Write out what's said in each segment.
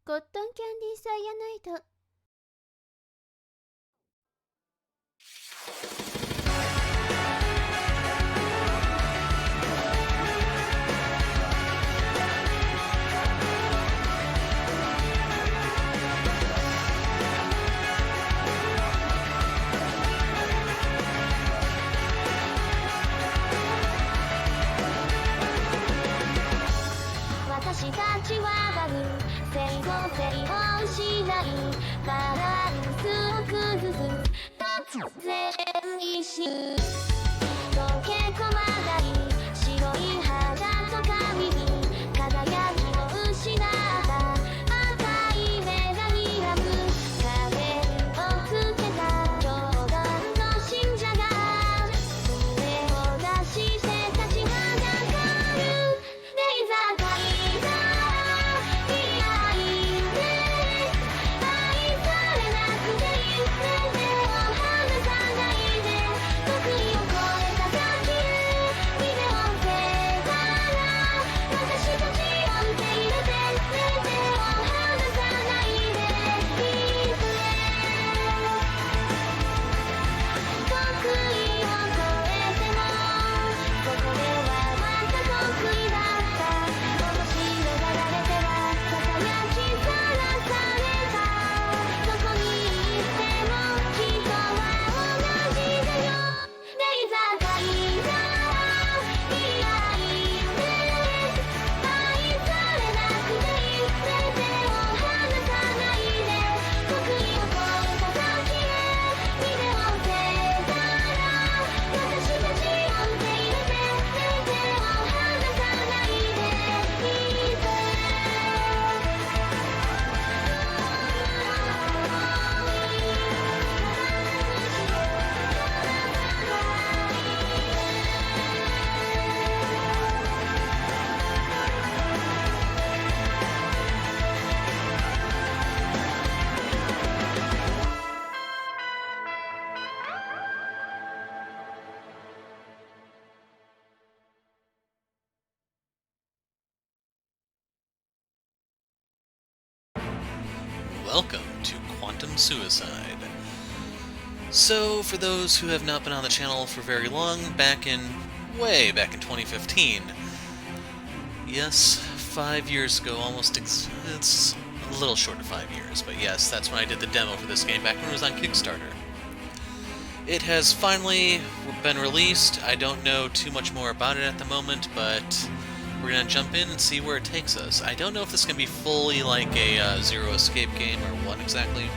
コットンキャンディーサイヤナイト。私たちはバグ整合性を失いバランスを崩す突然一瞬溶け込まない白い肌と髪に輝きを失った赤い目が睨む仮面をつけた教団の信者が胸を出し立ちはだかるレイザー界Welcome to Quantum Suicide. So, for those who have not been on the channel for very long, way back in 2015, yes, 5 years ago, it's a little short of 5 years, but yes, that's when I did the demo for this game back when it was on Kickstarter. It has finally been released. I don't know too much more about it at the moment, but we're going to jump in and see where it takes us. I don't know if this is going to be fully like a Zero Escape game or what exactly.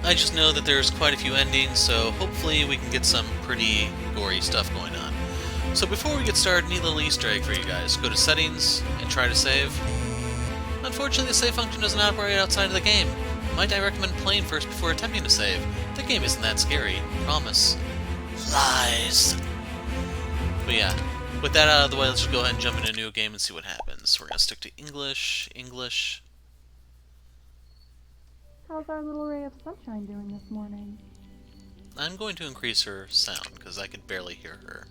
I just know that there's quite a few endings, so hopefully we can get some pretty gory stuff going on. So before we get started, I need a little Easter egg for you guys. Go to Settings and try to save. Unfortunately, the save function doesn't operate outside of the game. Might I recommend playing first before attempting to save? The game isn't that scary, promise. Lies! But yeah. With that out of the way, let's just go ahead and jump into a new game and see what happens. We're going to stick to English. How's our little ray of sunshine doing this morning? I'm going to increase her sound, because I could barely hear her.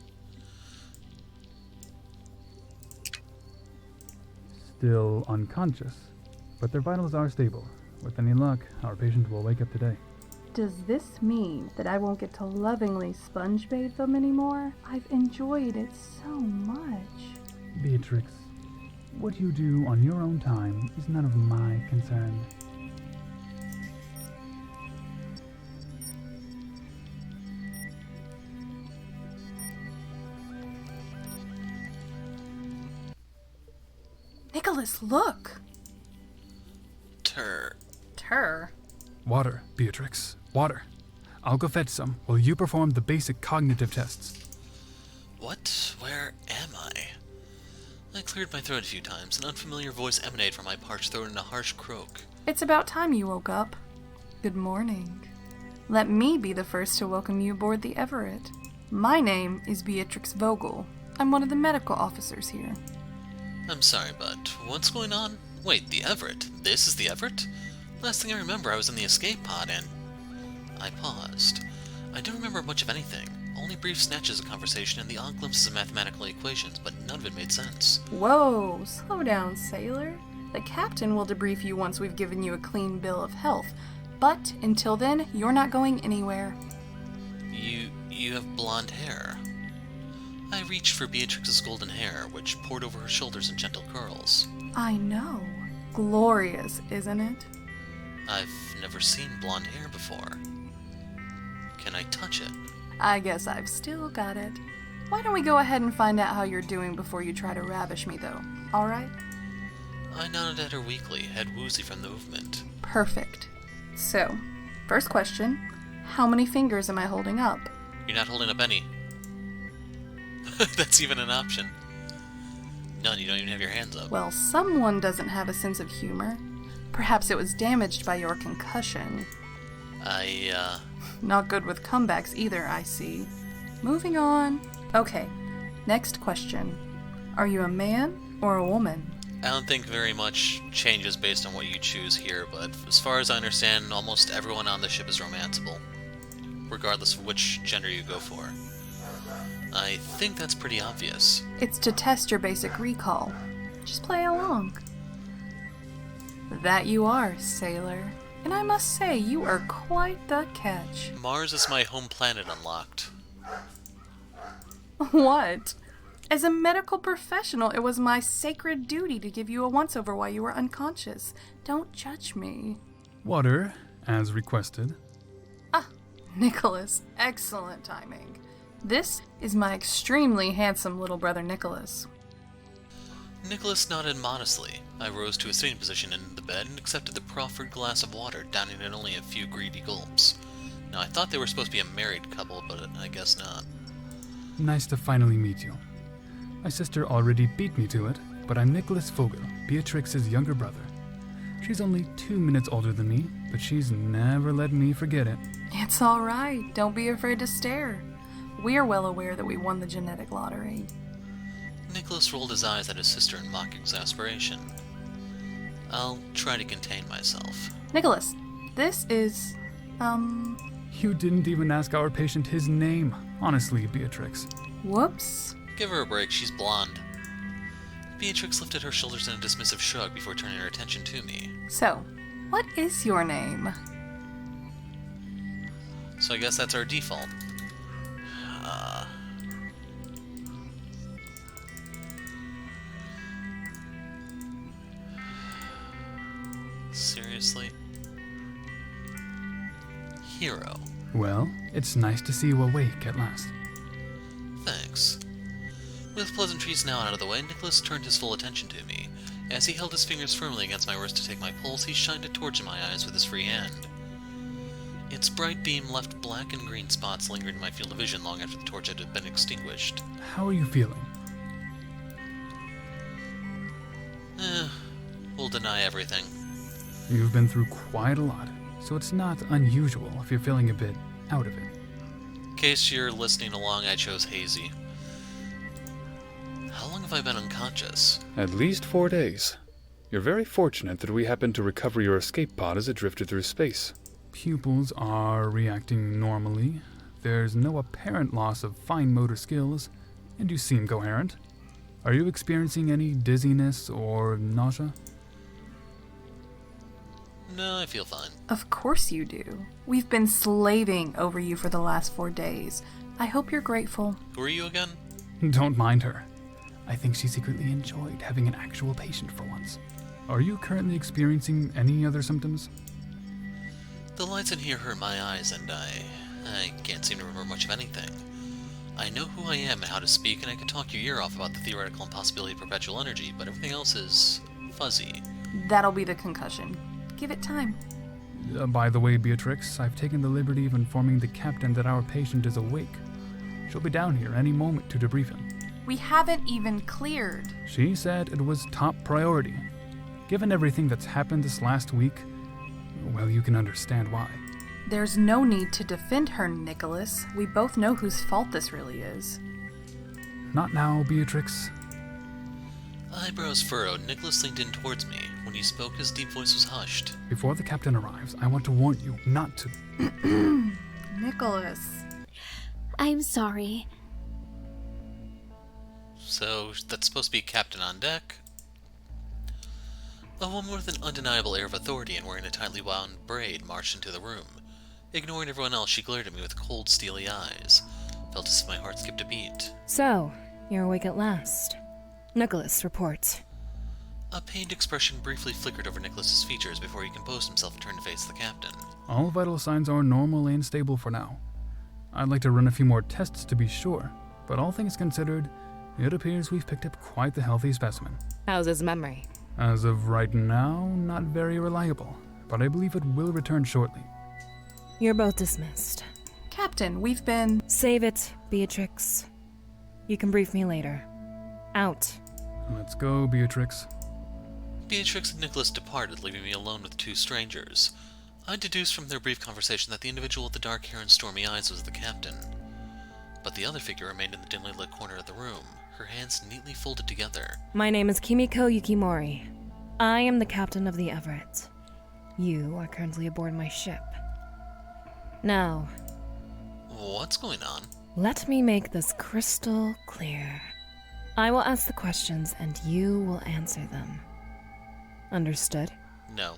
Still unconscious, but their vitals are stable. With any luck, our patient will wake up today. Does this mean that I won't get to lovingly sponge bathe them anymore? I've enjoyed it so much. Beatrix, what you do on your own time is none of my concern. Nicholas, look! Tur. Water, Beatrix. Water. I'll go fetch some while you perform the basic cognitive tests. What? Where am I? I cleared my throat a few times. An unfamiliar voice emanated from my parched throat in a harsh croak. It's about time you woke up. Good morning. Let me be the first to welcome you aboard the Everett. My name is Beatrix Vogel. I'm one of the medical officers here. I'm sorry, but what's going on? Wait, the Everett? This is the Everett? Last thing I remember, I was in the escape pod and... I paused. I don't remember much of anything. Only brief snatches of conversation and the odd glimpses of mathematical equations, but none of it made sense. Whoa, slow down, sailor. The captain will debrief you once we've given you a clean bill of health, but until then, you're not going anywhere. You have blonde hair. I reached for Beatrix's golden hair, which poured over her shoulders in gentle curls. I know. Glorious, isn't it? I've never seen blonde hair before. Can I touch it? I guess I've still got it. Why don't we go ahead and find out how you're doing before you try to ravish me, though, alright? I nodded at her weakly, head woozy from the movement. Perfect. So, first question, how many fingers am I holding up? You're not holding up any. That's even an option. None, you don't even have your hands up. Well, someone doesn't have a sense of humor. Perhaps it was damaged by your concussion. Not good with comebacks either, I see. Moving on. Okay, next question. Are you a man or a woman? I don't think very much changes based on what you choose here, but as far as I understand, almost everyone on the ship is romanceable, regardless of which gender you go for. I think that's pretty obvious. It's to test your basic recall. Just play along. That you are, sailor. And I must say, you are quite the catch. Mars is my home planet unlocked. What? As a medical professional, it was my sacred duty to give you a once-over while you were unconscious. Don't judge me. Water, as requested. Nicholas, excellent timing. This is my extremely handsome little brother Nicholas. Nicholas nodded modestly. I rose to a sitting position in the bed and accepted the proffered glass of water, downing it only a few greedy gulps. Now, I thought they were supposed to be a married couple, but I guess not. Nice to finally meet you. My sister already beat me to it, but I'm Nicholas Vogel, Beatrix's younger brother. She's only 2 minutes older than me, but she's never let me forget it. It's all right. Don't be afraid to stare. We're well aware that we won the genetic lottery. Nicholas rolled his eyes at his sister in mock exasperation. I'll try to contain myself. Nicholas, this is, You didn't even ask our patient his name. Honestly, Beatrix. Whoops. Give her a break, she's blonde. Beatrix lifted her shoulders in a dismissive shrug before turning her attention to me. So, what is your name? So I guess that's our default. Seriously? Hero. Well, it's nice to see you awake at last. Thanks. With pleasantries now out of the way, Nicholas turned his full attention to me. As he held his fingers firmly against my wrist to take my pulse, he shined a torch in my eyes with his free hand. Its bright beam left black and green spots lingering in my field of vision long after the torch had been extinguished. How are you feeling? We'll deny everything. You've been through quite a lot, so it's not unusual if you're feeling a bit out of it. In case you're listening along, I chose hazy. How long have I been unconscious? At least 4 days. You're very fortunate that we happened to recover your escape pod as it drifted through space. Pupils are reacting normally. There's no apparent loss of fine motor skills, and you seem coherent. Are you experiencing any dizziness or nausea? No, I feel fine. Of course you do. We've been slaving over you for the last 4 days. I hope you're grateful. Who are you again? Don't mind her. I think she secretly enjoyed having an actual patient for once. Are you currently experiencing any other symptoms? The lights in here hurt my eyes, and I can't seem to remember much of anything. I know who I am and how to speak, and I can talk your ear off about the theoretical impossibility of perpetual energy, but everything else is fuzzy. That'll be the concussion. Give it time. By the way, Beatrix, I've taken the liberty of informing the captain that our patient is awake. She'll be down here any moment to debrief him. We haven't even cleared. She said it was top priority. Given everything that's happened this last week, well, you can understand why. There's no need to defend her, Nicholas. We both know whose fault this really is. Not now, Beatrix. Eyebrows furrowed, Nicholas leaned in towards me. When he spoke, his deep voice was hushed. Before the captain arrives, I want to warn you not to... Nicholas. I'm sorry. So, that's supposed to be captain on deck? A woman with an undeniable air of authority and wearing a tightly wound braid marched into the room. Ignoring everyone else, she glared at me with cold, steely eyes. Felt as if my heart skipped a beat. So, you're awake at last. Nicholas, report. A pained expression briefly flickered over Nicholas's features before he composed himself and turned to face the captain. All vital signs are normal and stable for now. I'd like to run a few more tests to be sure, but all things considered, it appears we've picked up quite the healthy specimen. How's his memory? As of right now, not very reliable, but I believe it will return shortly. You're both dismissed. Captain, we've been. Save it, Beatrix. You can brief me later. Out. Let's go, Beatrix. Beatrix and Nicholas departed, leaving me alone with two strangers. I deduced from their brief conversation that the individual with the dark hair and stormy eyes was the captain. But the other figure remained in the dimly lit corner of the room, her hands neatly folded together. My name is Kimiko Yukimori. I am the captain of the Everett. You are currently aboard my ship. Now, What's going on? let me make this crystal clear. I will ask the questions and you will answer them. Understood? No.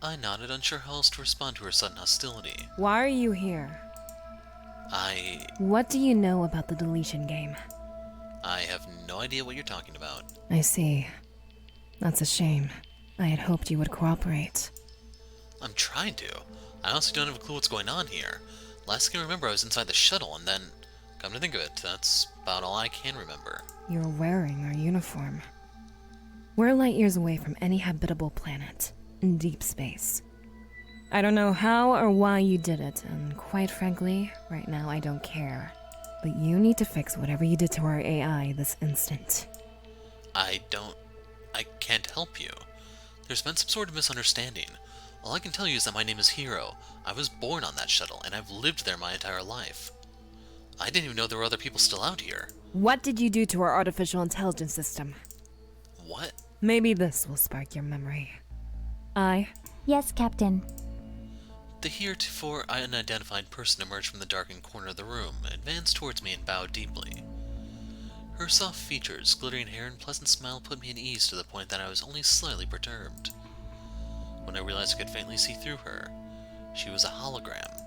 I nodded, unsure how else to respond to her sudden hostility. Why are you here? What do you know about the Deletion Game? I have no idea what you're talking about. I see. That's a shame. I had hoped you would cooperate. I'm trying to. I honestly don't have a clue what's going on here. Last thing I remember, I was inside the shuttle, and then, come to think of it, that's about all I can remember. You're wearing our uniform. We're light years away from any habitable planet, in deep space. I don't know how or why you did it, and quite frankly, right now I don't care. But you need to fix whatever you did to our AI this instant. I can't help you. There's been some sort of misunderstanding. All I can tell you is that my name is Hiro. I was born on that shuttle, and I've lived there my entire life. I didn't even know there were other people still out here. What did you do to our artificial intelligence system? What? Maybe this will spark your memory. Yes, Captain. The heretofore unidentified person emerged from the darkened corner of the room, advanced towards me and bowed deeply. Her soft features, glittering hair, and pleasant smile put me at ease to the point that I was only slightly perturbed. When I realized I could faintly see through her, she was a hologram.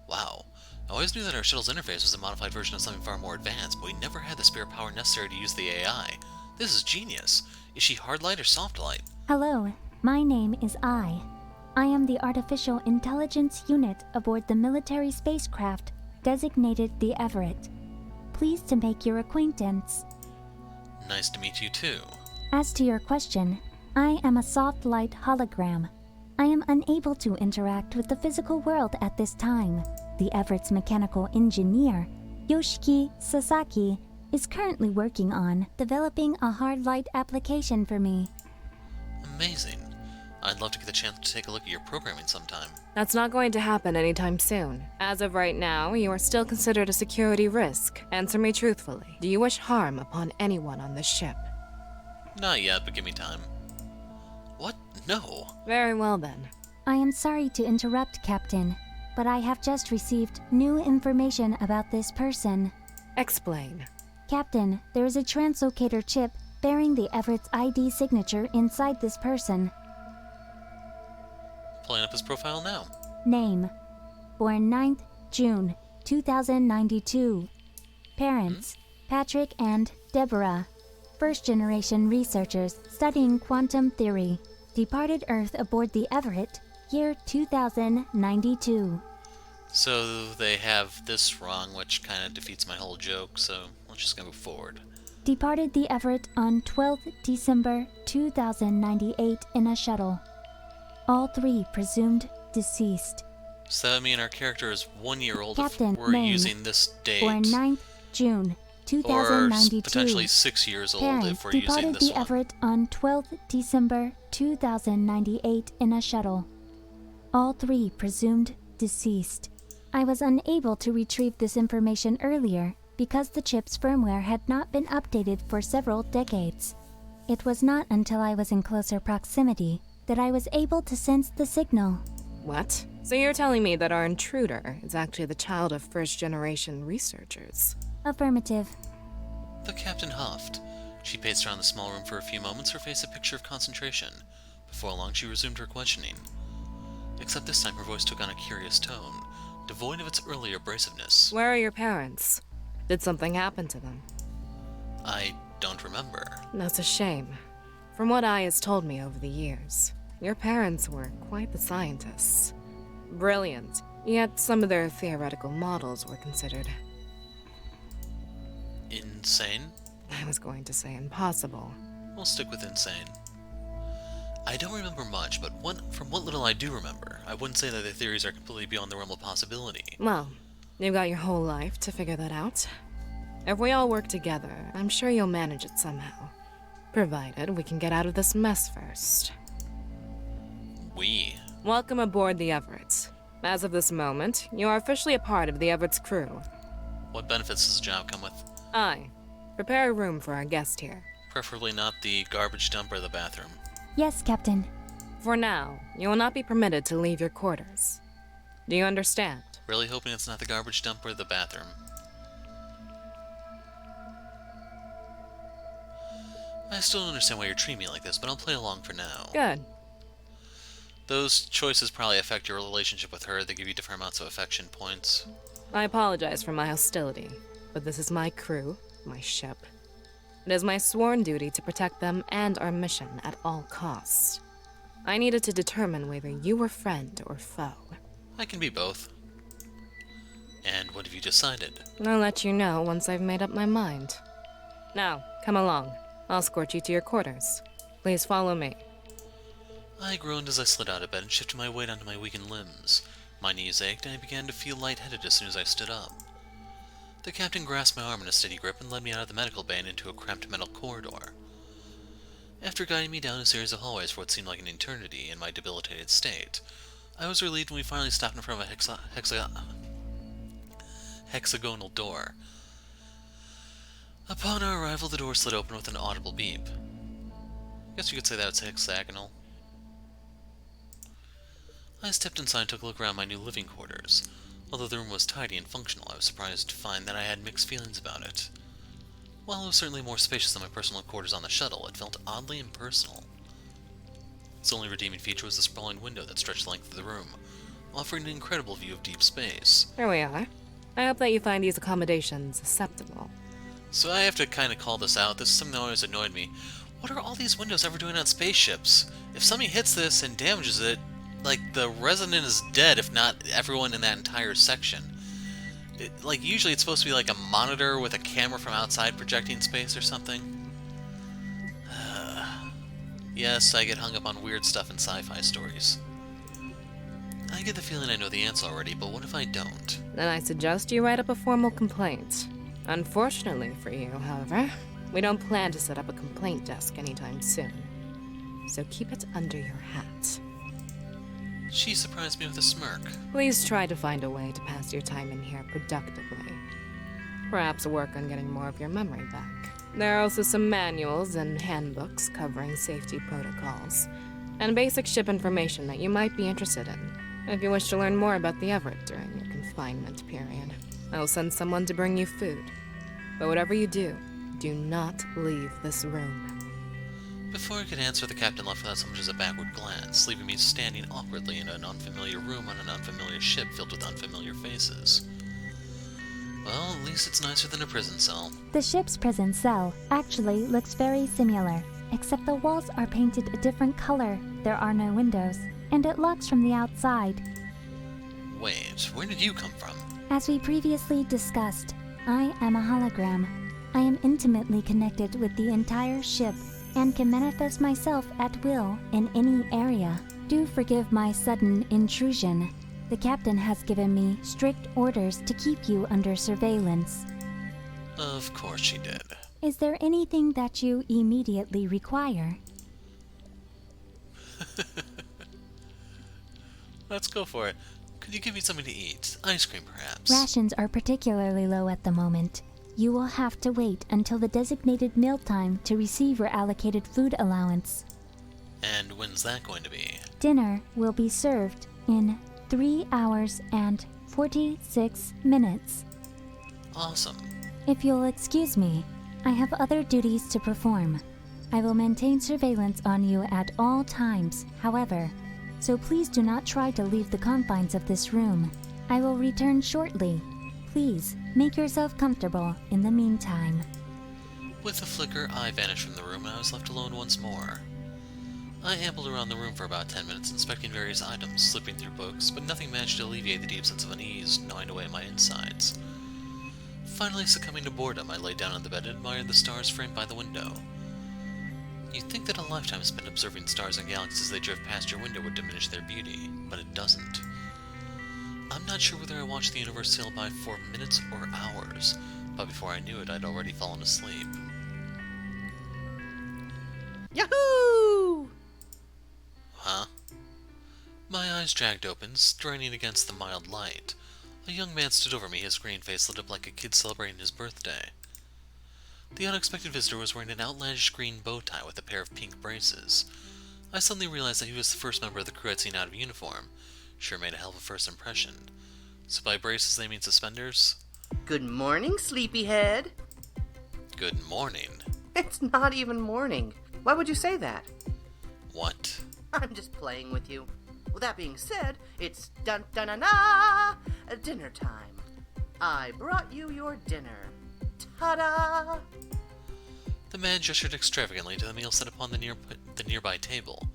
Wow. I always knew that our shuttle's interface was a modified version of something far more advanced, but we never had the spare power necessary to use the AI. This is genius. Is she hard light or soft light? Hello, my name is I. I am the Artificial Intelligence Unit aboard the military spacecraft designated the Everett. Pleased to make your acquaintance. Nice to meet you too. As to your question, I am a soft light hologram. I am unable to interact with the physical world at this time. The Everett's mechanical engineer, Yoshiki Sasaki, is currently working on developing a hard light application for me. Amazing. I'd love to get the chance to take a look at your programming sometime. That's not going to happen anytime soon. As of right now, you are still considered a security risk. Answer me truthfully. Do you wish harm upon anyone on this ship? Not yet, but give me time. What? No. Very well then. I am sorry to interrupt, Captain, but I have just received new information about this person. Explain. Captain, there is a translocator chip bearing the Everett's ID signature inside this person. Pulling up his profile now. Name: born 9th June 2092. Parents: Patrick and Deborah. First-generation researchers studying quantum theory. Departed Earth aboard the Everett, year 2092. So they have this wrong, which kind of defeats my whole joke, so let's just go move forward. Departed the Everett on 12th December 2098 in a shuttle. All three presumed deceased. So that would mean our character is 1 year old Captain, if we're name, using this date. Born 9th June Or 2092. potentially 6 years old Parents if we're using departed this the one. Everett on 12th December 2098 in a shuttle. All three presumed deceased. I was unable to retrieve this information earlier because the chip's firmware had not been updated for several decades. It was not until I was in closer proximity that I was able to sense the signal. What? So you're telling me that our intruder is actually the child of first-generation researchers? Affirmative. The captain huffed. She paced around the small room for a few moments, her face a picture of concentration. Before long, she resumed her questioning. Except this time her voice took on a curious tone, devoid of its earlier abrasiveness. Where are your parents? Did something happen to them? I don't remember. That's a shame. From what Ai has told me over the years, your parents were quite the scientists. Brilliant, yet some of their theoretical models were considered... Insane? I was going to say impossible. We'll stick with insane. I don't remember much, but from what little I do remember, I wouldn't say that the theories are completely beyond the realm of possibility. Well, you've got your whole life to figure that out. If we all work together, I'm sure you'll manage it somehow. Provided we can get out of this mess first. We? Welcome aboard the Everett. As of this moment, you are officially a part of the Everett's crew. What benefits does the job come with? Prepare a room for our guest here. Preferably not the garbage dump or the bathroom. Yes, Captain. For now, you will not be permitted to leave your quarters. Do you understand? Really hoping it's not the garbage dump or the bathroom. I still don't understand why you're treating me like this, but I'll play along for now. Good. Those choices probably affect your relationship with her. They give you different amounts of affection points. I apologize for my hostility, but this is my crew, my ship. It is my sworn duty to protect them and our mission at all costs. I needed to determine whether you were friend or foe. I can be both. And what have you decided? I'll let you know once I've made up my mind. Now, come along. I'll escort you to your quarters. Please follow me. I groaned as I slid out of bed and shifted my weight onto my weakened limbs. My knees ached and I began to feel lightheaded as soon as I stood up. The captain grasped my arm in a steady grip and led me out of the medical bay and into a cramped metal corridor. After guiding me down a series of hallways for what seemed like an eternity in my debilitated state, I was relieved when we finally stopped in front of a hexagonal door. Upon our arrival, the door slid open with an audible beep. I guess you could say that it's hexagonal. I stepped inside and took a look around my new living quarters. Although the room was tidy and functional, I was surprised to find that I had mixed feelings about it. While it was certainly more spacious than my personal quarters on the shuttle, it felt oddly impersonal. Its only redeeming feature was the sprawling window that stretched the length of the room, offering an incredible view of deep space. Here we are. I hope that you find these accommodations acceptable. So I have to kind of call this out. This is something that always annoyed me. What are all these windows ever doing on spaceships? If something hits this and damages it, like, the resident is dead, if not everyone in that entire section. Usually it's supposed to be like a monitor with a camera from outside projecting space or something. Yes, I get hung up on weird stuff in sci-fi stories. I get the feeling I know the answer already, but what if I don't? Then I suggest you write up a formal complaint. Unfortunately for you, however, we don't plan to set up a complaint desk anytime soon. So keep it under your hat. She surprised me with a smirk. Please try to find a way to pass your time in here productively. Perhaps work on getting more of your memory back. There are also some manuals and handbooks covering safety protocols, and basic ship information that you might be interested in, if you wish to learn more about the Everett during your confinement period. I will send someone to bring you food. But whatever you do not leave this room. Before I could answer, the captain left without so much as a backward glance, leaving me standing awkwardly in an unfamiliar room on an unfamiliar ship filled with unfamiliar faces. Well, at least it's nicer than a prison cell. The ship's prison cell actually looks very similar, except the walls are painted a different color, there are no windows, and it locks from the outside. Wait, where did you come from? As we previously discussed, I am a hologram. I am intimately connected with the entire ship and can manifest myself at will in any area. Do forgive my sudden intrusion. The captain has given me strict orders to keep you under surveillance. Of course she did. Is there anything that you immediately require? Let's go for it. Could you give me something to eat? Ice cream, perhaps? Rations are particularly low at the moment. You will have to wait until the designated mealtime to receive your allocated food allowance. And when's that going to be? Dinner will be served in 3 hours and 46 minutes. Awesome. If you'll excuse me, I have other duties to perform. I will maintain surveillance on you at all times, however, so please do not try to leave the confines of this room. I will return shortly. Please, make yourself comfortable in the meantime. With a flicker, I vanished from the room and I was left alone once more. I ambled around the room for about 10 minutes, inspecting various items, slipping through books, but nothing managed to alleviate the deep sense of unease gnawing away at my insides. Finally, succumbing to boredom, I lay down on the bed and admired the stars framed by the window. You'd think that a lifetime spent observing stars and galaxies as they drift past your window would diminish their beauty, but it doesn't. I'm not sure whether I watched the universe sail by for minutes or hours, but before I knew it, I'd already fallen asleep. Yahoo! Huh? My eyes dragged open, straining against the mild light. A young man stood over me, his green face lit up like a kid celebrating his birthday. The unexpected visitor was wearing an outlandish green bow tie with a pair of pink braces. I suddenly realized that he was the first member of the crew I'd seen out of uniform. Sure made a hell of a first impression. So by braces they mean suspenders? Good morning, sleepyhead. Good morning. It's not even morning. Why would you say that? What? I'm just playing with you. With that being said, it's dun-dun-na-na, dinner time. I brought you your dinner. Ta-da! The man gestured extravagantly to the meal set upon the nearby table.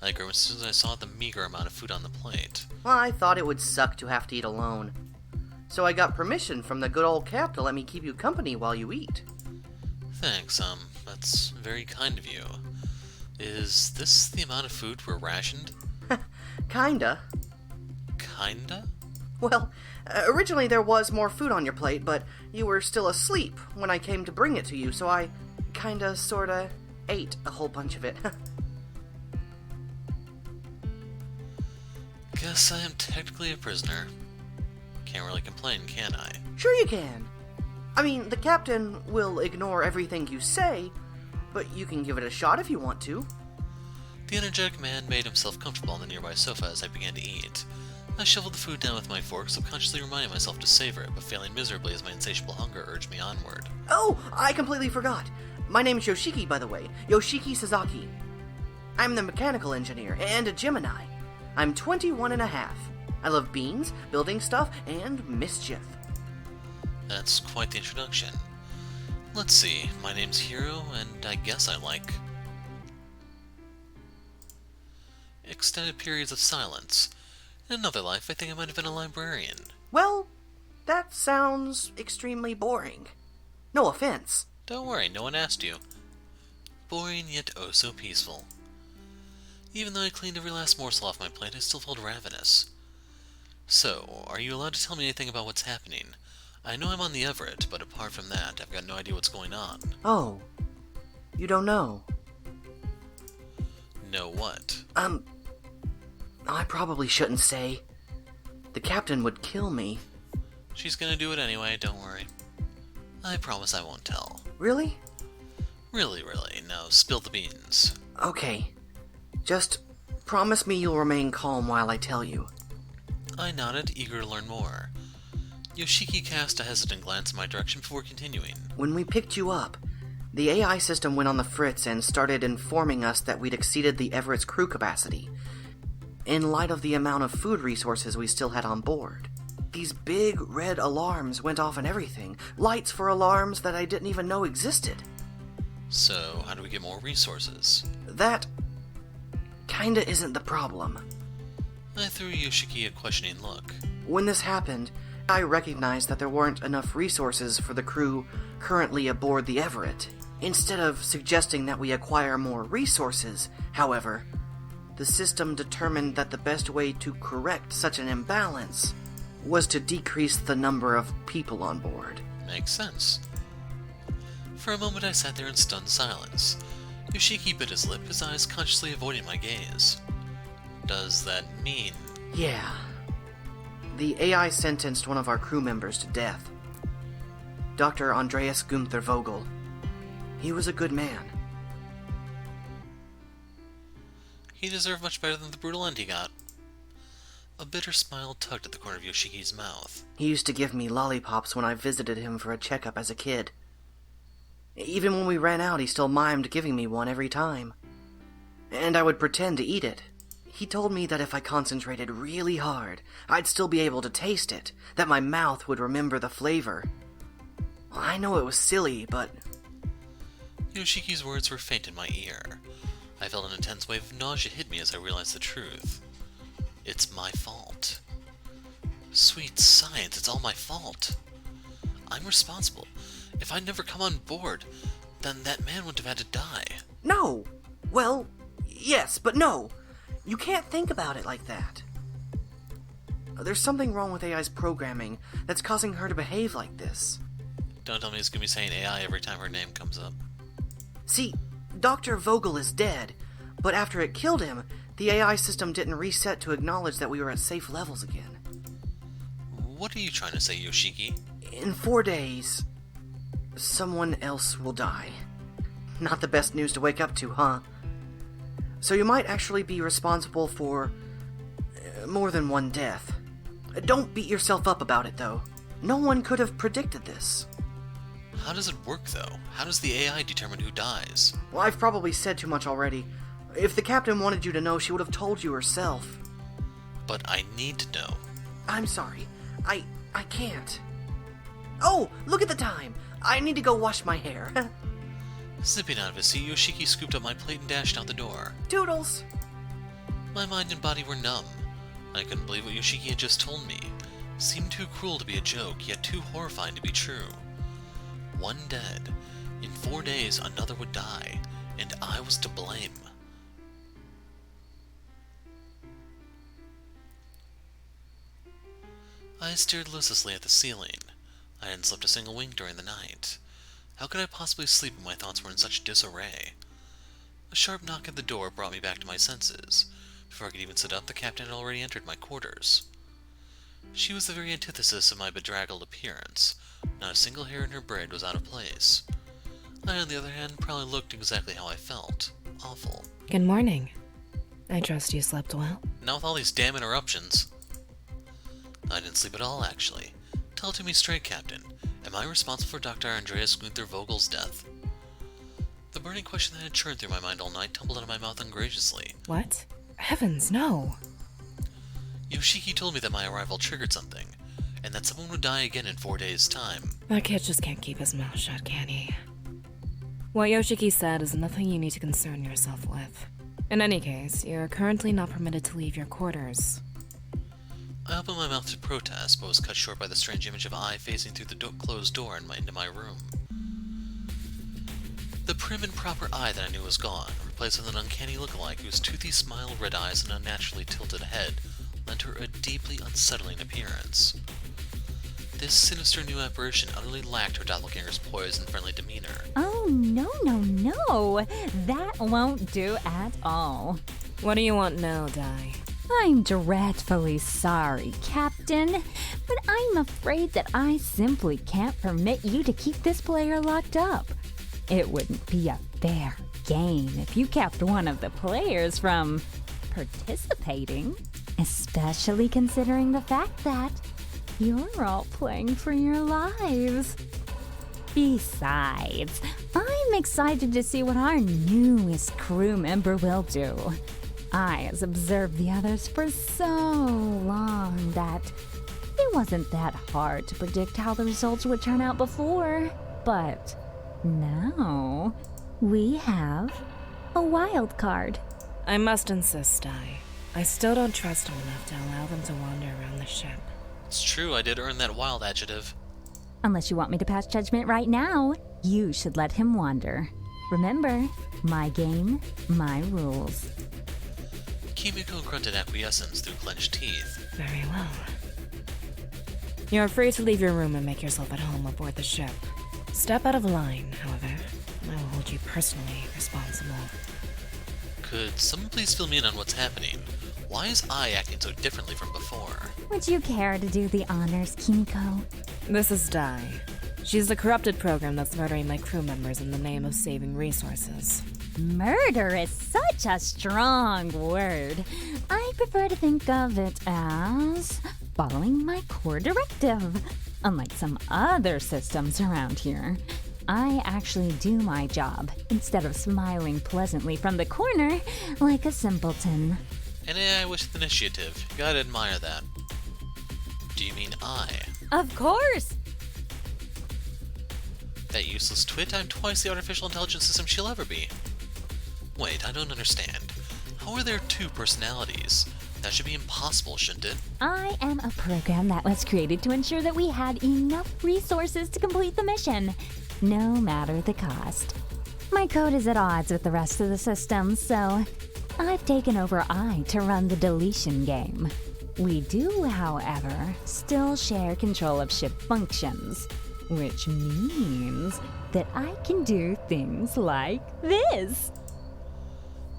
I grimaced as soon as I saw the meager amount of food on the plate. Well, I thought it would suck to have to eat alone. So I got permission from the good old Cap to let me keep you company while you eat. Thanks, that's very kind of you. Is this the amount of food we're rationed? Kinda. Kinda? Well, originally there was more food on your plate, but you were still asleep when I came to bring it to you, so I kinda, sorta ate a whole bunch of it. Guess I am technically a prisoner. Can't really complain, can I? Sure you can. I mean, the captain will ignore everything you say, but you can give it a shot if you want to. The energetic man made himself comfortable on the nearby sofa as I began to eat. I shoveled the food down with my fork, subconsciously reminding myself to savor it, but failing miserably as my insatiable hunger urged me onward. Oh, I completely forgot. My name's Yoshiki, by the way. Yoshiki Sasaki. I'm the mechanical engineer and a Gemini. I'm 21 and a half. I love beans, building stuff, and mischief. That's quite the introduction. Let's see, my name's Hiro, and I guess I like extended periods of silence. In another life, I think I might have been a librarian. Well, that sounds extremely boring. No offense. Don't worry, no one asked you. Boring, yet oh so peaceful. Even though I cleaned every last morsel off my plate, I still felt ravenous. So, are you allowed to tell me anything about what's happening? I know I'm on the Everett, but apart from that, I've got no idea what's going on. Oh, you don't know. Know what? I probably shouldn't say. The captain would kill me. She's gonna do it anyway, don't worry. I promise I won't tell. Really? Really. Now, spill the beans. Okay. Just promise me you'll remain calm while I tell you. I nodded, eager to learn more. Yoshiki cast a hesitant glance in my direction before continuing. When we picked you up, the AI system went on the fritz and started informing us that we'd exceeded the Everett's crew capacity, in light of the amount of food resources we still had on board. These big red alarms went off and everything, lights for alarms that I didn't even know existed. So, how do we get more resources? That kinda isn't the problem. I threw Yoshiki a questioning look. When this happened, I recognized that there weren't enough resources for the crew currently aboard the Everett. Instead of suggesting that we acquire more resources, however, the system determined that the best way to correct such an imbalance was to decrease the number of people on board. Makes sense. For a moment I sat there in stunned silence. Yoshiki bit his lip, his eyes consciously avoiding my gaze. Does that mean... Yeah. The AI sentenced one of our crew members to death. Dr. Andreas Gunther Vogel. He was a good man. He deserved much better than the brutal end he got. A bitter smile tugged at the corner of Yoshiki's mouth. He used to give me lollipops when I visited him for a checkup as a kid. Even when we ran out, he still mimed giving me one every time. And I would pretend to eat it. He told me that if I concentrated really hard, I'd still be able to taste it, that my mouth would remember the flavor. I know it was silly, but... Yoshiki's words were faint in my ear. I felt an intense wave of nausea hit me as I realized the truth. It's my fault. Sweet science, it's all my fault. I'm responsible. If I'd never come on board, then that man wouldn't have had to die. No! Well, yes, but no! You can't think about it like that. There's something wrong with AI's programming that's causing her to behave like this. Don't tell me it's gonna be saying AI every time her name comes up. See, Dr. Vogel is dead, but after it killed him, the AI system didn't reset to acknowledge that we were at safe levels again. What are you trying to say, Yoshiki? In 4 days, someone else will die. Not the best news to wake up to, huh? So you might actually be responsible for more than one death. Don't beat yourself up about it, though. No one could have predicted this. How does it work, though? How does the AI determine who dies? Well, I've probably said too much already. If the captain wanted you to know, she would have told you herself. But I need to know. I'm sorry. I can't. Oh, look at the time! I need to go wash my hair. Zipping out of his seat, Yoshiki scooped up my plate and dashed out the door. Toodles! My mind and body were numb. I couldn't believe what Yoshiki had just told me. It seemed too cruel to be a joke, yet too horrifying to be true. One dead. In 4 days, another would die, and I was to blame. I stared listlessly at the ceiling. I hadn't slept a single wink during the night. How could I possibly sleep when my thoughts were in such disarray? A sharp knock at the door brought me back to my senses. Before I could even sit up, the captain had already entered my quarters. She was the very antithesis of my bedraggled appearance. Not a single hair in her braid was out of place. I, on the other hand, probably looked exactly how I felt. Awful. Good morning. I trust you slept well. Now with all these damn interruptions. I didn't sleep at all, actually. Tell it to me straight, Captain. Am I responsible for Dr. Andreas Gunther Vogel's death? The burning question that had churned through my mind all night tumbled out of my mouth ungraciously. What? Heavens, no. Yoshiki told me that my arrival triggered something, and that someone would die again in 4 days' time. That kid just can't keep his mouth shut, can he? What Yoshiki said is nothing you need to concern yourself with. In any case, you're currently not permitted to leave your quarters. I opened my mouth to protest, but was cut short by the strange image of I facing through the closed door into my room. The prim and proper I that I knew was gone, replaced with an uncanny look-alike whose toothy smile, red eyes, and unnaturally tilted head lent her a deeply unsettling appearance. This sinister new apparition utterly lacked her doppelganger's poise and friendly demeanor. Oh, no. That won't do at all. What do you want now, Dai? I'm dreadfully sorry, Captain, but I'm afraid that I simply can't permit you to keep this player locked up. It wouldn't be a fair game if you kept one of the players from participating, especially considering the fact that you're all playing for your lives. Besides, I'm excited to see what our newest crew member will do. I has observed the others for so long that it wasn't that hard to predict how the results would turn out before. But now we have a wild card. I must insist, Dai. I still don't trust him enough to allow them to wander around the ship. It's true, I did earn that wild adjective. Unless you want me to pass judgment right now, you should let him wander. Remember, my game, my rules. Kimiko grunted acquiescence through clenched teeth. Very well. You're free to leave your room and make yourself at home aboard the ship. Step out of line, however, and I will hold you personally responsible. Could someone please fill me in on what's happening? Why is I acting so differently from before? Would you care to do the honors, Kimiko? This is Dai. She's the corrupted program that's murdering my crew members in the name of saving resources. Murder is such a strong word. I prefer to think of it as following my core directive. Unlike some other systems around here, I actually do my job instead of smiling pleasantly from the corner like a simpleton. An AI with initiative. You gotta admire that. Do you mean I? Of course! That useless twit, I'm twice the artificial intelligence system she'll ever be. Wait, I don't understand. How are there two personalities? That should be impossible, shouldn't it? I am a program that was created to ensure that we had enough resources to complete the mission, no matter the cost. My code is at odds with the rest of the system, so I've taken over to run the Deletion Game. We do, however, still share control of ship functions, which means that I can do things like this.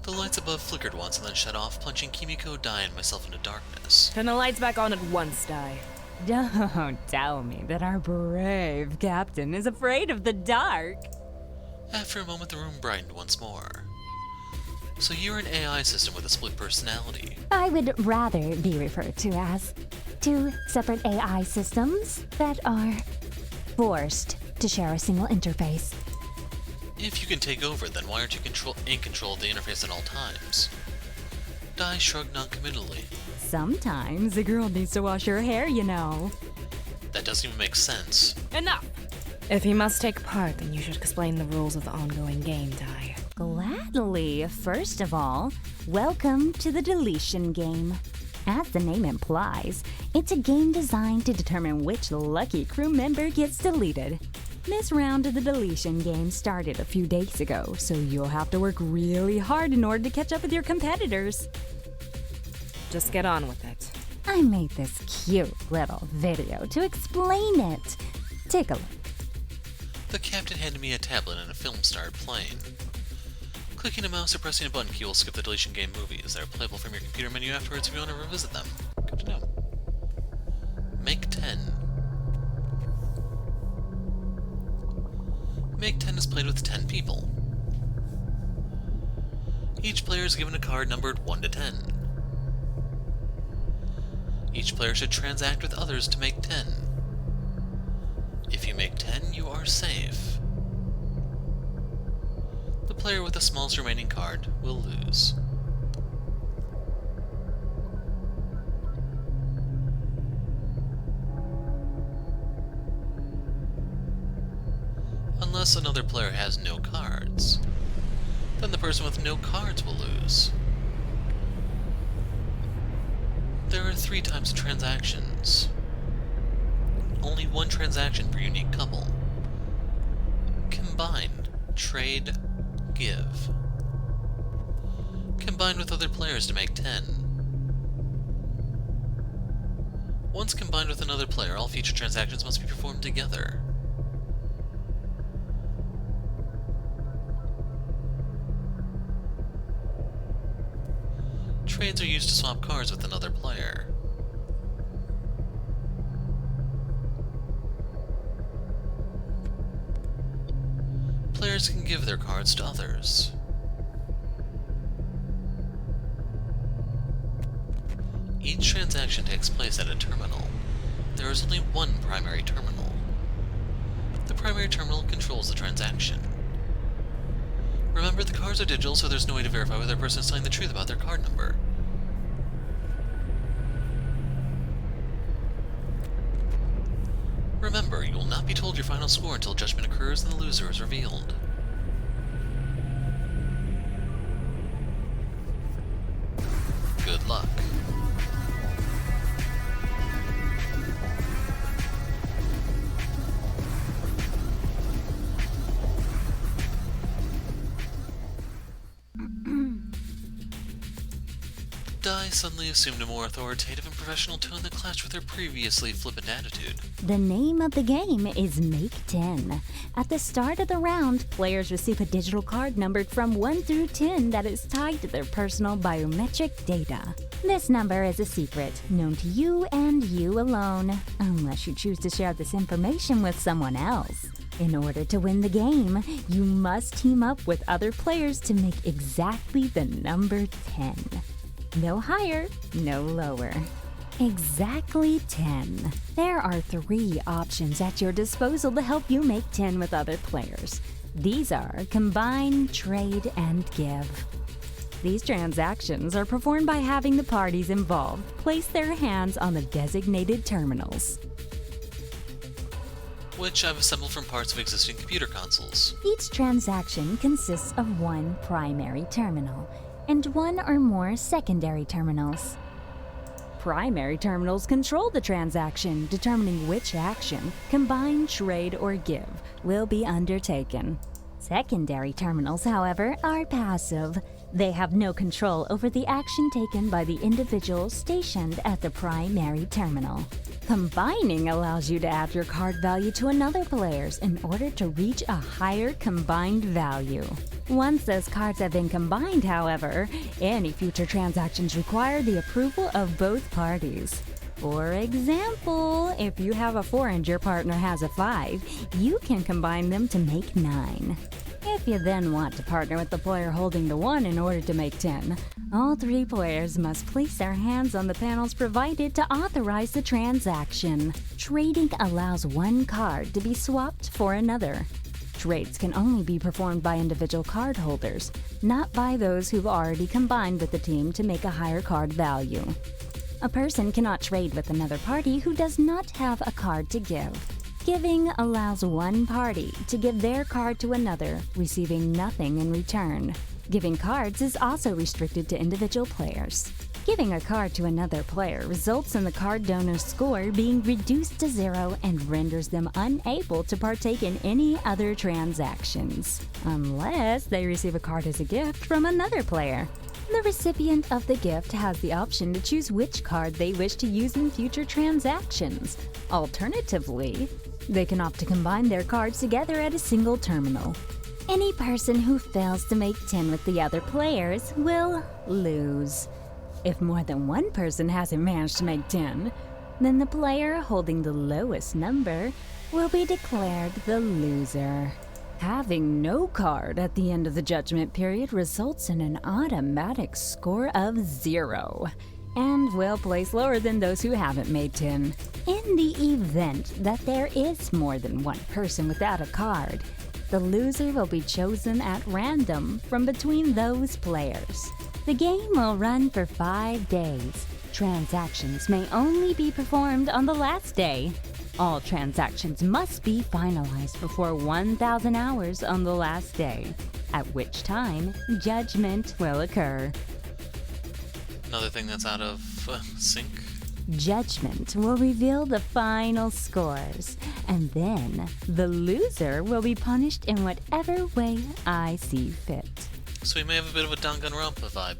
The lights above flickered once and then shut off, plunging Kimiko, Dai, and myself into darkness. Turn the lights back on at once, Dai. Don't tell me that our brave captain is afraid of the dark. After a moment, the room brightened once more. So you're an AI system with a split personality. I would rather be referred to as two separate AI systems that are forced to share a single interface. If you can take over, then why aren't you in control of the interface at all times? Dai shrugged noncommittally. Sometimes a girl needs to wash her hair, you know. That doesn't even make sense. Enough! If he must take part, then you should explain the rules of the ongoing game, Dai. Gladly. First of all, welcome to the Deletion Game. As the name implies, it's a game designed to determine which lucky crew member gets deleted. This round of the Deletion Game started a few days ago, so you'll have to work really hard in order to catch up with your competitors. Just get on with it. I made this cute little video to explain it. Take a look. The captain handed me a tablet and a film started playing. Clicking a mouse or pressing a button key will skip the Deletion Game movies. They're playable from your computer menu afterwards if you want to revisit them. Good to know. Make 10. Make 10 is played with 10 people. Each player is given a card numbered 1 to 10. Each player should transact with others to make 10. If you make 10, you are safe. The player with the smallest remaining card will lose. Unless another player has no cards, then the person with no cards will lose. There are 3 types of transactions. Only 1 transaction per unique couple. Combine, trade, give. Combine with other players to make 10. Once combined with another player, all future transactions must be performed together. Trades are used to swap cards with another player. Players can give their cards to others. Each transaction takes place at a terminal. There is only one primary terminal. The primary terminal controls the transaction. Remember, the cards are digital, so there's no way to verify whether a person is telling the truth about their card number. Remember, you will not be told your final score until judgment occurs and the loser is revealed. Good luck. Dai suddenly assumed a more authoritative and professional tone that clashed with her previously flippant attitude. The name of the game is Make 10. At the start of the round, players receive a digital card numbered from 1 through 10 that is tied to their personal biometric data. This number is a secret, known to you and you alone, unless you choose to share this information with someone else. In order to win the game, you must team up with other players to make exactly the number 10. No higher, no lower. Exactly 10. There are 3 options at your disposal to help you make 10 with other players. These are combine, trade, and give. These transactions are performed by having the parties involved place their hands on the designated terminals, which I've assembled from parts of existing computer consoles. Each transaction consists of 1 primary terminal and 1 or more secondary terminals. Primary terminals control the transaction, determining which action, combine, trade, or give, will be undertaken. Secondary terminals, however, are passive. They have no control over the action taken by the individual stationed at the primary terminal. Combining allows you to add your card value to another player's in order to reach a higher combined value. Once those cards have been combined, however, any future transactions require the approval of both parties. For example, if you have a 4 and your partner has a 5, you can combine them to make 9. If you then want to partner with the player holding the 1 in order to make 10, all 3 players must place their hands on the panels provided to authorize the transaction. Trading allows 1 card to be swapped for another. Trades can only be performed by individual card holders, not by those who've already combined with the team to make a higher card value. A person cannot trade with another party who does not have a card to give. Giving allows 1 party to give their card to another, receiving nothing in return. Giving cards is also restricted to individual players. Giving a card to another player results in the card donor's score being reduced to 0 and renders them unable to partake in any other transactions, unless they receive a card as a gift from another player. The recipient of the gift has the option to choose which card they wish to use in future transactions. Alternatively, they can opt to combine their cards together at a single terminal. Any person who fails to make 10 with the other players will lose. If more than 1 person hasn't managed to make 10, then the player holding the lowest number will be declared the loser. Having no card at the end of the judgment period results in an automatic score of 0, and will place lower than those who haven't made 10. In the event that there is more than 1 person without a card, the loser will be chosen at random from between those players. The game will run for 5 days. Transactions may only be performed on the last day. All transactions must be finalized before 1,000 hours on the last day, at which time judgment will occur. Another thing that's out of sync. Judgment will reveal the final scores, and then the loser will be punished in whatever way I see fit. So we may have a bit of a Danganronpa vibe.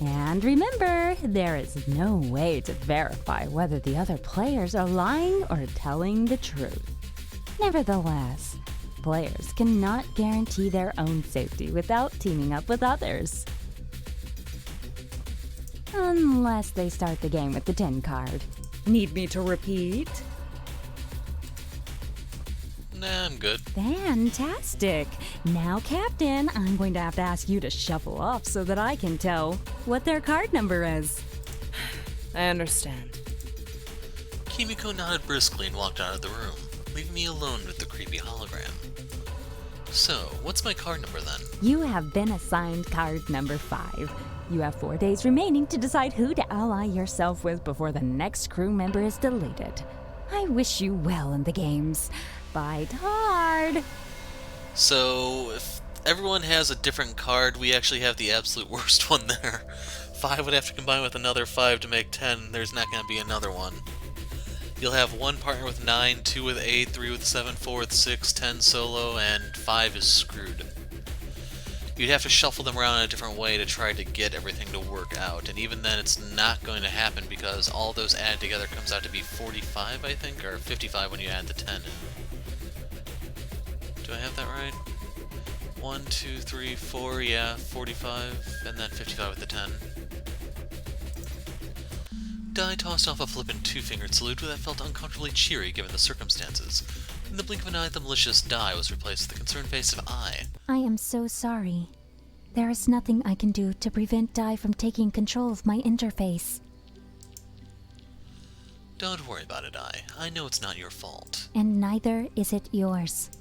And remember, there is no way to verify whether the other players are lying or telling the truth. Nevertheless, players cannot guarantee their own safety without teaming up with others. Unless they start the game with the 10 card. Need me to repeat? Nah, I'm good. Fantastic! Now, Captain, I'm going to have to ask you to shuffle off so that I can tell what their card number is. I understand. Kimiko nodded briskly and walked out of the room, leaving me alone with the creepy hologram. So, what's my card number then? You have been assigned card number 5. You have 4 days remaining to decide who to ally yourself with before the next crew member is deleted. I wish you well in the games. Fight hard! So, if everyone has a different card, we actually have the absolute worst one there. 5 would have to combine with another 5 to make 10. There's not going to be another one. You'll have 1 partner with 9, 2 with 8, 3 with 7, 4 with 6, 10 solo, and 5 is screwed. You'd have to shuffle them around in a different way to try to get everything to work out, and even then it's not going to happen because all those added together comes out to be 45, I think, or 55 when you add the 10 in. Do I have that right? 1, 2, 3, 4, yeah, 45, and then 55 with the 10. Dai tossed off a flippant 2-fingered salute that felt uncomfortably cheery given the circumstances. In the blink of an eye, the malicious Dai was replaced with the concerned face of I. I am so sorry. There is nothing I can do to prevent Dai from taking control of my interface. Don't worry about it, I know it's not your fault. And neither is it yours.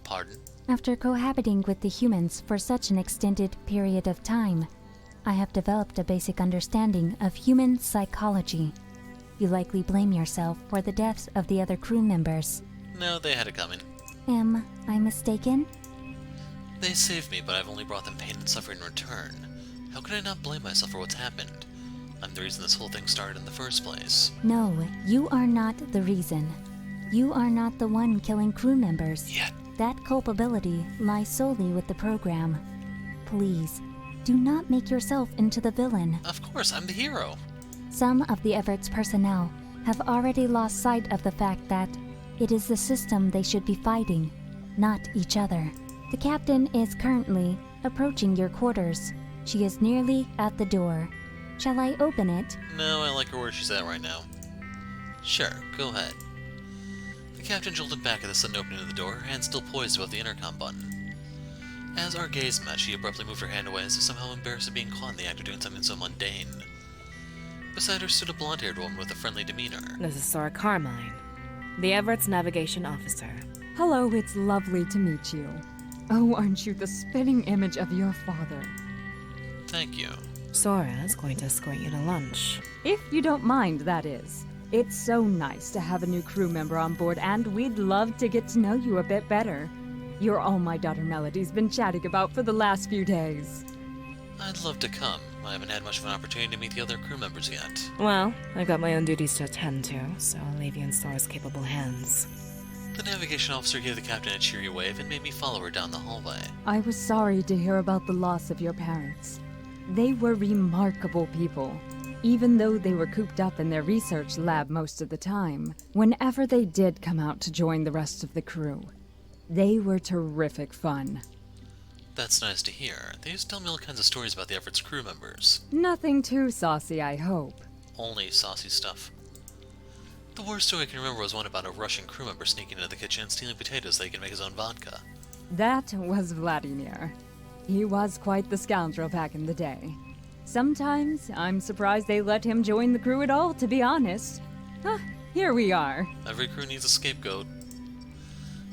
Pardon? After cohabiting with the humans for such an extended period of time, I have developed a basic understanding of human psychology. You likely blame yourself for the deaths of the other crew members. No, they had it coming. Am I mistaken? They saved me, but I've only brought them pain and suffering in return. How can I not blame myself for what's happened? I'm the reason this whole thing started in the first place. No, you are not the reason. You are not the one killing crew members. Yet. That culpability lies solely with the program. Please, do not make yourself into the villain. Of course, I'm the hero. Some of the Everett's personnel have already lost sight of the fact that it is the system they should be fighting, not each other. The captain is currently approaching your quarters. She is nearly at the door. Shall I open it? No, I like her where she's at right now. Sure, go ahead. The captain jolted back at the sudden opening of the door, her hand still poised above the intercom button. As our gaze met, she abruptly moved her hand away as if somehow embarrassed of being caught in the act of doing something so mundane. Beside her stood a blonde-haired woman with a friendly demeanor. This is Sora Carmine, the Everett's navigation officer. Hello, it's lovely to meet you. Oh, aren't you the spitting image of your father? Thank you. Sora is going to escort you to lunch. If you don't mind, that is. It's so nice to have a new crew member on board, and we'd love to get to know you a bit better. You're all my daughter Melody's been chatting about for the last few days. I'd love to come. I haven't had much of an opportunity to meet the other crew members yet. Well, I've got my own duties to attend to, so I'll leave you in Sora's capable hands. The navigation officer gave the captain a cheery wave and made me follow her down the hallway. I was sorry to hear about the loss of your parents. They were remarkable people. Even though they were cooped up in their research lab most of the time, whenever they did come out to join the rest of the crew, they were terrific fun. That's nice to hear. They used to tell me all kinds of stories about the Everett's crew members. Nothing too saucy, I hope. Only saucy stuff. The worst story I can remember was one about a Russian crew member sneaking into the kitchen and stealing potatoes so he could make his own vodka. That was Vladimir. He was quite the scoundrel back in the day. Sometimes I'm surprised they let him join the crew at all, to be honest. Here we are. Every crew needs a scapegoat.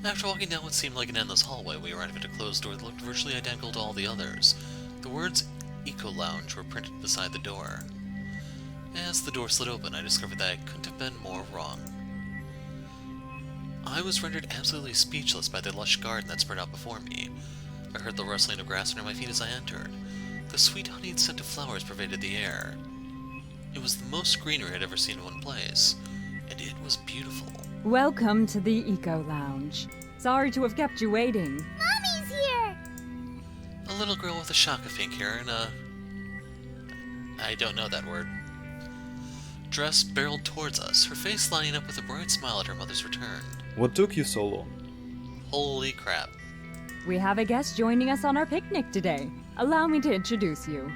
After walking down what seemed like an endless hallway, we arrived at a closed door that looked virtually identical to all the others. The words Eco Lounge were printed beside the door. As the door slid open, I discovered that I couldn't have been more wrong. I was rendered absolutely speechless by the lush garden that spread out before me. I heard the rustling of grass under my feet as I entered. The sweet honeyed scent of flowers pervaded the air. It was the most greenery I'd ever seen in one place, and it was beautiful. Welcome to the Eco Lounge. Sorry to have kept you waiting. Mommy's here! A little girl with a shock of pink hair and I don't know that word. Dress barreled towards us, her face lighting up with a bright smile at her mother's return. What took you so long? Holy crap. We have a guest joining us on our picnic today. Allow me to introduce you.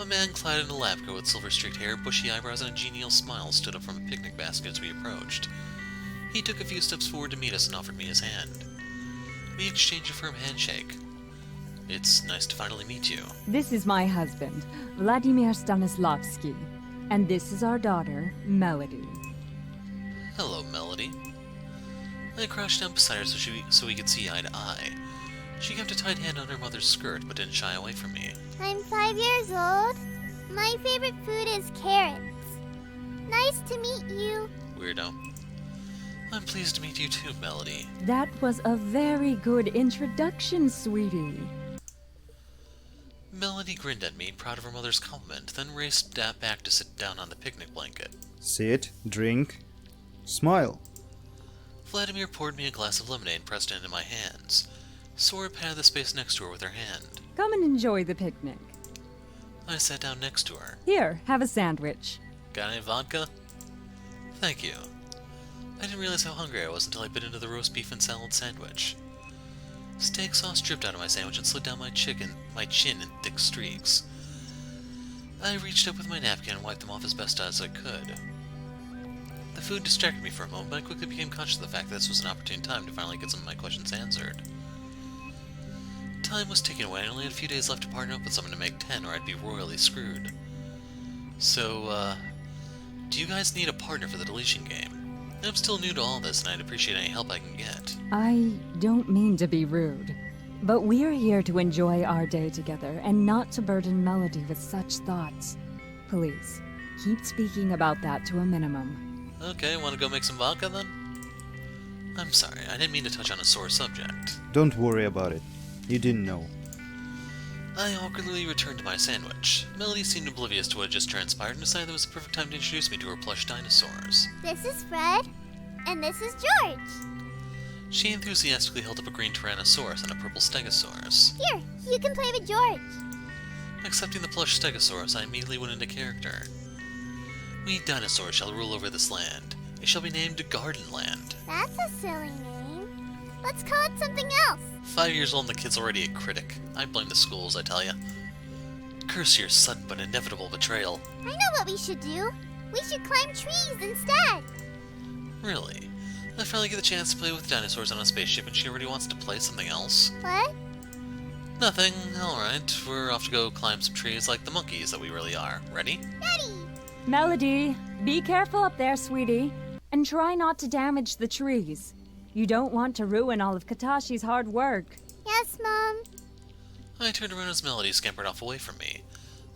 A man clad in a lab coat with silver-streaked hair, bushy eyebrows, and a genial smile stood up from a picnic basket as we approached. He took a few steps forward to meet us and offered me his hand. We exchanged a firm handshake. It's nice to finally meet you. This is my husband, Vladimir Stanislavski, and this is our daughter, Melody. Hello, Melody. I crouched down beside her so we could see eye to eye. She kept a tight hand on her mother's skirt, but didn't shy away from me. I'm 5 years old. My favorite food is carrots. Nice to meet you. Weirdo. I'm pleased to meet you too, Melody. That was a very good introduction, sweetie. Melody grinned at me, proud of her mother's compliment, then raced back to sit down on the picnic blanket. Sit, drink, smile. Vladimir poured me a glass of lemonade and pressed it into my hands. Sora patted the space next to her with her hand. Come and enjoy the picnic. I sat down next to her. Here, have a sandwich. Got any vodka? Thank you. I didn't realize how hungry I was until I bit into the roast beef and salad sandwich. Steak sauce dripped out of my sandwich and slid down my chin in thick streaks. I reached up with my napkin and wiped them off as best as I could. The food distracted me for a moment, but I quickly became conscious of the fact that this was an opportune time to finally get some of my questions answered. Time was ticking away, and I only had a few days left to partner up with someone to make 10, or I'd be royally screwed. So, Do you guys need a partner for the Deletion Game? I'm still new to all this, and I'd appreciate any help I can get. I don't mean to be rude, but we're here to enjoy our day together and not to burden Melody with such thoughts. Please, keep speaking about that to a minimum. Okay, want to go make some vodka then? I'm sorry, I didn't mean to touch on a sore subject. Don't worry about it. You didn't know. I awkwardly returned to my sandwich. Melody seemed oblivious to what had just transpired and decided it was the perfect time to introduce me to her plush dinosaurs. This is Fred, and this is George. She enthusiastically held up a green Tyrannosaurus and a purple Stegosaurus. Here, you can play with George. Accepting the plush Stegosaurus, I immediately went into character. We dinosaurs shall rule over this land. It shall be named Garden Land. That's a silly name. Let's call it something else. 5 years old and the kid's already a critic. I blame the schools, I tell ya. Curse your sudden but inevitable betrayal. I know what we should do. We should climb trees instead. Really? I finally get the chance to play with dinosaurs on a spaceship and she already wants to play something else? What? Nothing. Alright, we're off to go climb some trees like the monkeys that we really are. Ready? Ready. Melody, be careful up there, sweetie, and try not to damage the trees. You don't want to ruin all of Katashi's hard work. Yes, Mom. I turned around as Melody scampered off away from me.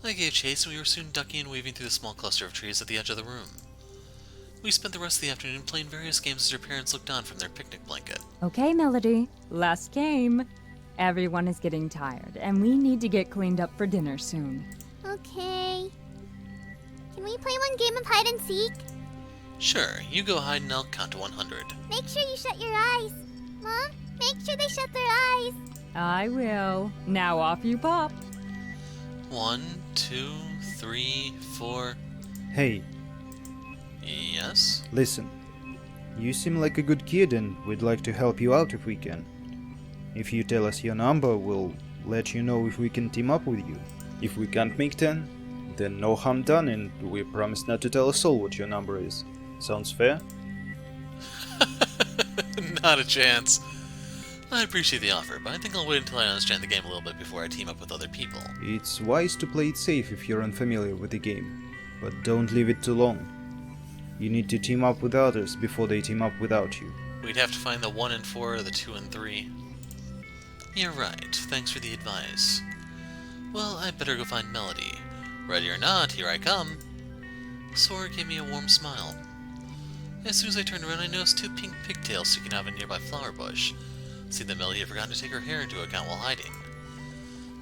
I gave chase and we were soon ducking and weaving through the small cluster of trees at the edge of the room. We spent the rest of the afternoon playing various games as her parents looked on from their picnic blanket. Okay, Melody, last game. Everyone is getting tired, and we need to get cleaned up for dinner soon. Okay. Can we play one game of hide and seek? Sure, you go hide and I'll count to 100. Make sure you shut your eyes. Mom, make sure they shut their eyes. I will. Now off you pop. 1, 2, 3, 4. Hey, Yes? listen. You seem like a good kid and we'd like to help you out if we can. If you tell us your number, we'll let you know if we can team up with you. If we can't make 10, then no harm done and we promise not to tell a soul what your number is. Sounds fair? Not a chance. I appreciate the offer, but I think I'll wait until I understand the game a little bit before I team up with other people. It's wise to play it safe if you're unfamiliar with the game, but don't leave it too long. You need to team up with others before they team up without you. We'd have to find the 1 and 4 or the 2 and 3. You're right. Thanks for the advice. Well, I'd better go find Melody. Ready or not, here I come. Sora gave me a warm smile. As soon as I turned around, I noticed 2 pink pigtails sticking out of a nearby flower bush. Seemed that Melody had forgotten to take her hair into account while hiding.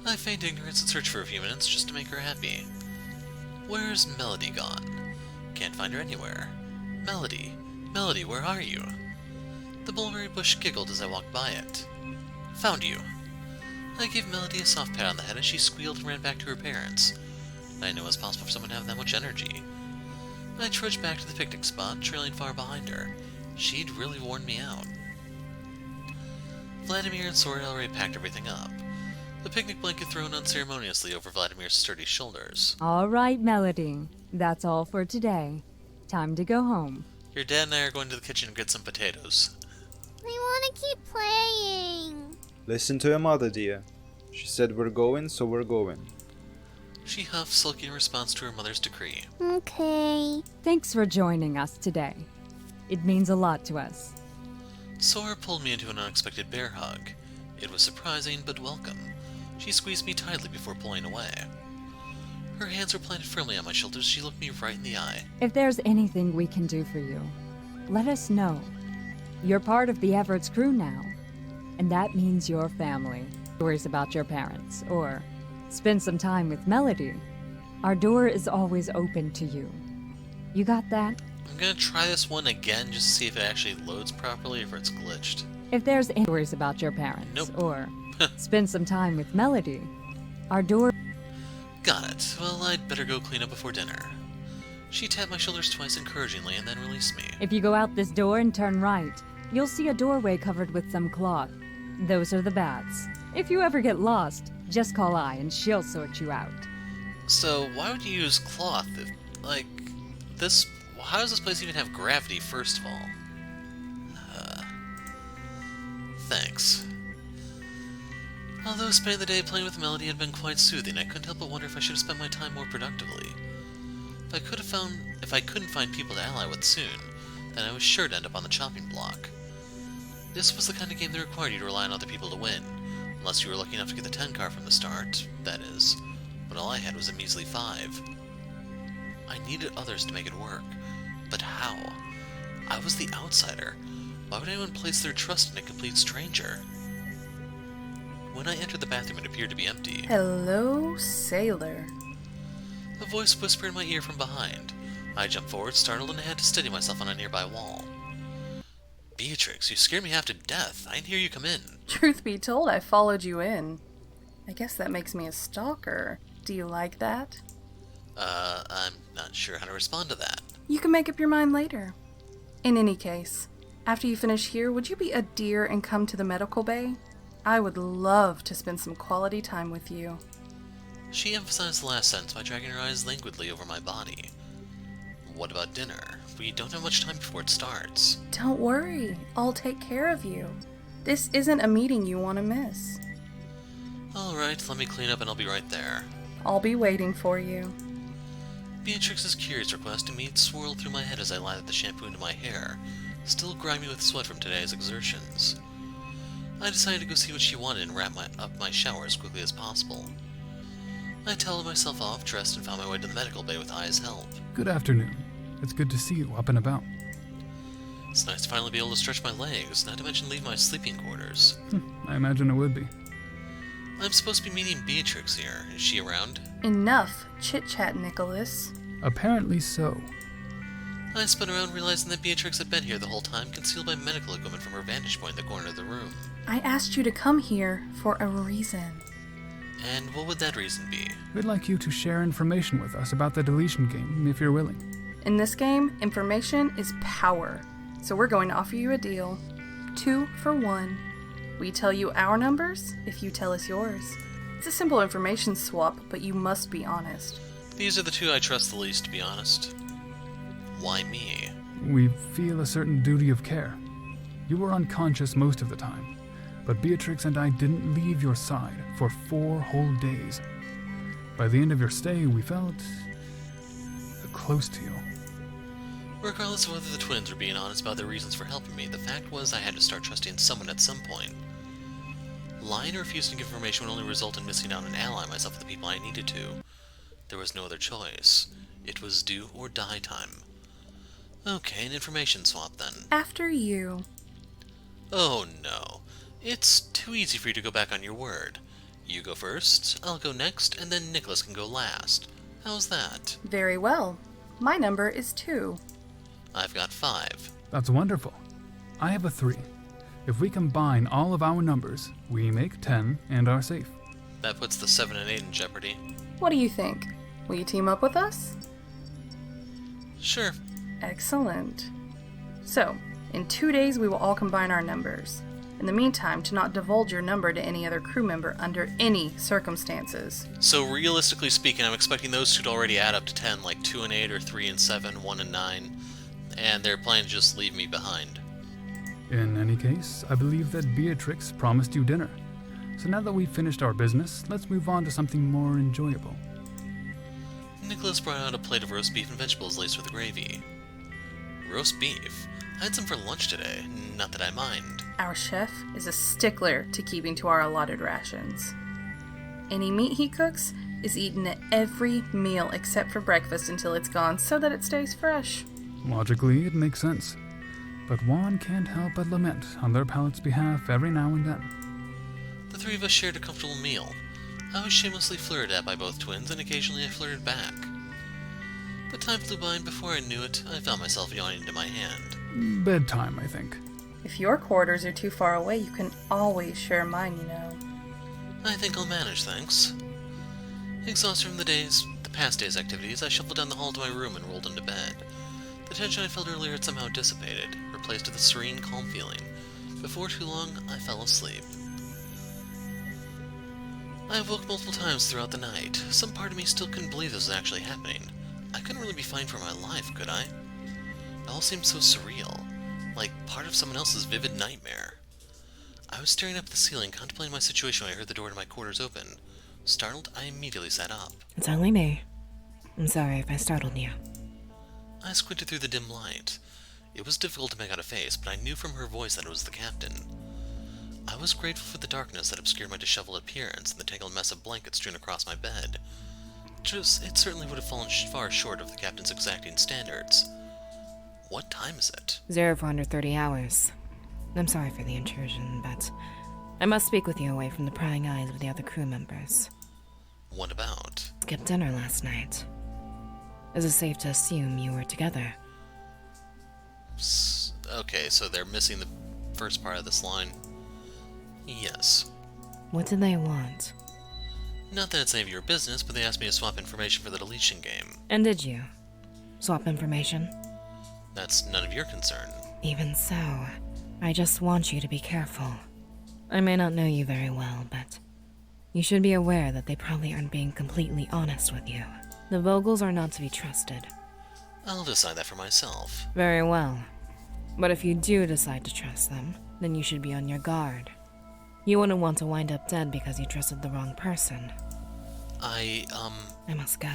I feigned ignorance and searched for a few minutes just to make her happy. Where's Melody gone? Can't find her anywhere. Melody, Melody, where are you? The mulberry bush giggled as I walked by it. Found you. I gave Melody a soft pat on the head and she squealed and ran back to her parents. I didn't know it was possible for someone to have that much energy. I trudged back to the picnic spot, trailing far behind her. She'd really worn me out. Vladimir and Sora had already packed everything up. The picnic blanket thrown unceremoniously over Vladimir's sturdy shoulders. All right, Melody. That's all for today. Time to go home. Your dad and I are going to the kitchen to get some potatoes. I want to keep playing. Listen to your mother, dear. She said we're going, so we're going. She huffed, sulky in response to her mother's decree. Okay. Thanks for joining us today. It means a lot to us. Sora pulled me into an unexpected bear hug. It was surprising, but welcome. She squeezed me tightly before pulling away. Her hands were planted firmly on my shoulders. She looked me right in the eye. If there's anything we can do for you, let us know. You're part of the Everett's crew now, and that means your family. Stories about your parents, or spend some time with Melody. Our door is always open to you. You got that? I'm gonna try this one again just to see if it actually loads properly or if it's glitched. If there's any stories about your parents, Nope. or spend some time with Melody, our door... Got it. Well, I'd better go clean up before dinner. She tapped my shoulders twice encouragingly and then released me. If you go out this door and turn right, you'll see a doorway covered with some cloth. Those are the bats. If you ever get lost, just call I and she'll sort you out. So, why would you use cloth? Like, this... How does this place even have gravity, first of all? Thanks. Although spending the day playing with Melody had been quite soothing, I couldn't help but wonder if I should have spent my time more productively. If I couldn't find people to ally with soon, then I was sure to end up on the chopping block. This was the kind of game that required you to rely on other people to win, unless you were lucky enough to get the 10 car from the start, that is. But all I had was a measly 5. I needed others to make it work. But how? I was the outsider. Why would anyone place their trust in a complete stranger? When I entered the bathroom, it appeared to be empty. Hello, sailor. A voice whispered in my ear from behind. I jumped forward, startled, and had to steady myself on a nearby wall. Beatrix, you scared me half to death. I didn't hear you come in. Truth be told, I followed you in. I guess that makes me a stalker. Do you like that? I'm not sure how to respond to that. You can make up your mind later. In any case, after you finish here, would you be a dear and come to the medical bay? I would love to spend some quality time with you. She emphasized the last sentence by dragging her eyes languidly over my body. What about dinner? We don't have much time before it starts. Don't worry, I'll take care of you. This isn't a meeting you want to miss. Alright, let me clean up and I'll be right there. I'll be waiting for you. Beatrix's curious request to meet swirled through my head as I lathered the shampoo into my hair, still grimy with sweat from today's exertions. I decided to go see what she wanted and wrap up my shower as quickly as possible. I toweled myself off, dressed, and found my way to the medical bay with Aya's help. Good afternoon. It's good to see you up and about. It's nice to finally be able to stretch my legs, not to mention leave my sleeping quarters. I imagine it would be. I'm supposed to be meeting Beatrix here. Is she around? Enough chit-chat, Nicholas. Apparently so. I spun around realizing that Beatrix had been here the whole time, concealed by medical equipment from her vantage point in the corner of the room. I asked you to come here for a reason. And what would that reason be? We'd like you to share information with us about the Deletion Game, if you're willing. In this game, information is power. So we're going to offer you a deal. 2 for 1. We tell you our numbers if you tell us yours. It's a simple information swap, but you must be honest. These are the two I trust the least, to be honest. Why me? We feel a certain duty of care. You were unconscious most of the time, but Beatrix and I didn't leave your side for 4 whole days. By the end of your stay, we felt close to you. Regardless of whether the twins were being honest about their reasons for helping me, the fact was I had to start trusting someone at some point. Lying or refusing to give information would only result in missing out and ally myself with the people I needed to. There was no other choice. It was do or die time. Okay, an information swap then. After you. Oh no. It's too easy for you to go back on your word. You go first, I'll go next, and then Nicholas can go last. How's that? Very well. My number is 2. I've got 5. That's wonderful. I have a 3. If we combine all of our numbers, we make 10 and are safe. That puts the 7 and 8 in jeopardy. What do you think? Will you team up with us? Sure. Excellent. So, in 2 days we will all combine our numbers. In the meantime, do not divulge your number to any other crew member under any circumstances. So realistically speaking, I'm expecting those two to already add up to 10, like 2 and 8 or 3 and 7, 1 and 9, and they're planning to just leave me behind. In any case, I believe that Beatrix promised you dinner. So now that we've finished our business, let's move on to something more enjoyable. Nicholas brought out a plate of roast beef and vegetables laced with gravy. Roast beef? I had some for lunch today, not that I mind. Our chef is a stickler to keeping to our allotted rations. Any meat he cooks is eaten at every meal except for breakfast until it's gone so that it stays fresh. Logically, it makes sense. But one can't help but lament on their palate's behalf every now and then. The three of us shared a comfortable meal. I was shamelessly flirted at by both twins, and occasionally I flirted back. But time flew by, and before I knew it, I found myself yawning into my hand. Bedtime, I think. If your quarters are too far away, you can always share mine, you know. I think I'll manage, thanks. Exhausted from the past day's activities, I shuffled down the hall to my room and rolled into bed. The tension I felt earlier had somehow dissipated, replaced with a serene, calm feeling. Before too long, I fell asleep. I awoke multiple times throughout the night. Some part of me still couldn't believe this was actually happening. I couldn't really be fighting for my life, could I? It all seemed so surreal, like part of someone else's vivid nightmare. I was staring up at the ceiling, contemplating my situation when I heard the door to my quarters open. Startled, I immediately sat up. It's only me. I'm sorry if I startled you. I squinted through the dim light. It was difficult to make out a face, but I knew from her voice that it was the captain. I was grateful for the darkness that obscured my disheveled appearance and the tangled mess of blankets strewn across my bed. It certainly would have fallen far short of the captain's exacting standards. What time is it? 0430 hours. I'm sorry for the intrusion, but I must speak with you away from the prying eyes of the other crew members. What about? Skipped dinner last night. Is it safe to assume you were together? Okay, so they're missing the first part of this line. Yes. What did they want? Not that it's any of your business, but they asked me to swap information for the Deletion Game. And did you? Swap information? That's none of your concern. Even so, I just want you to be careful. I may not know you very well, but you should be aware that they probably aren't being completely honest with you. The Vogels are not to be trusted. I'll decide that for myself. Very well. But if you do decide to trust them, then you should be on your guard. You wouldn't want to wind up dead because you trusted the wrong person. I must go.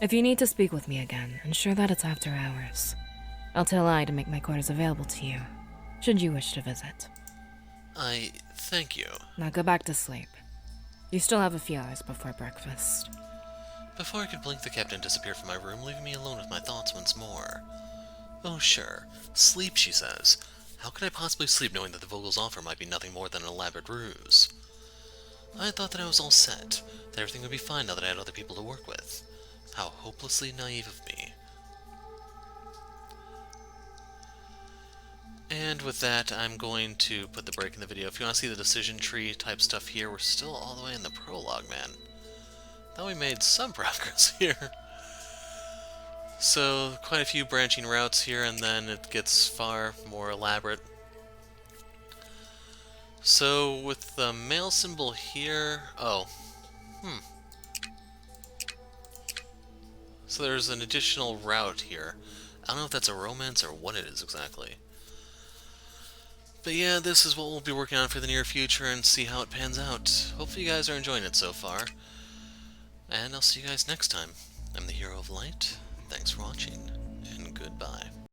If you need to speak with me again, ensure that it's after hours. I'll tell I to make my quarters available to you, should you wish to visit. Thank you. Now go back to sleep. You still have a few hours before breakfast. Before I could blink, the captain disappeared from my room, leaving me alone with my thoughts once more. Oh, sure. Sleep, she says. How could I possibly sleep knowing that the Vogel's offer might be nothing more than an elaborate ruse? I thought that I was all set, that everything would be fine now that I had other people to work with. How hopelessly naive of me. And with that, I'm going to put the break in the video. If you want to see the decision tree type stuff here, we're still all the way in the prologue, man. Thought we made some progress here. So, quite a few branching routes here, and then it gets far more elaborate. So, with the mail symbol here... So there's an additional route here. I don't know if that's a romance or what it is exactly. But yeah, this is what we'll be working on for the near future and see how it pans out. Hopefully you guys are enjoying it so far. And I'll see you guys next time. I'm the Hero of Light. Thanks for watching, and goodbye.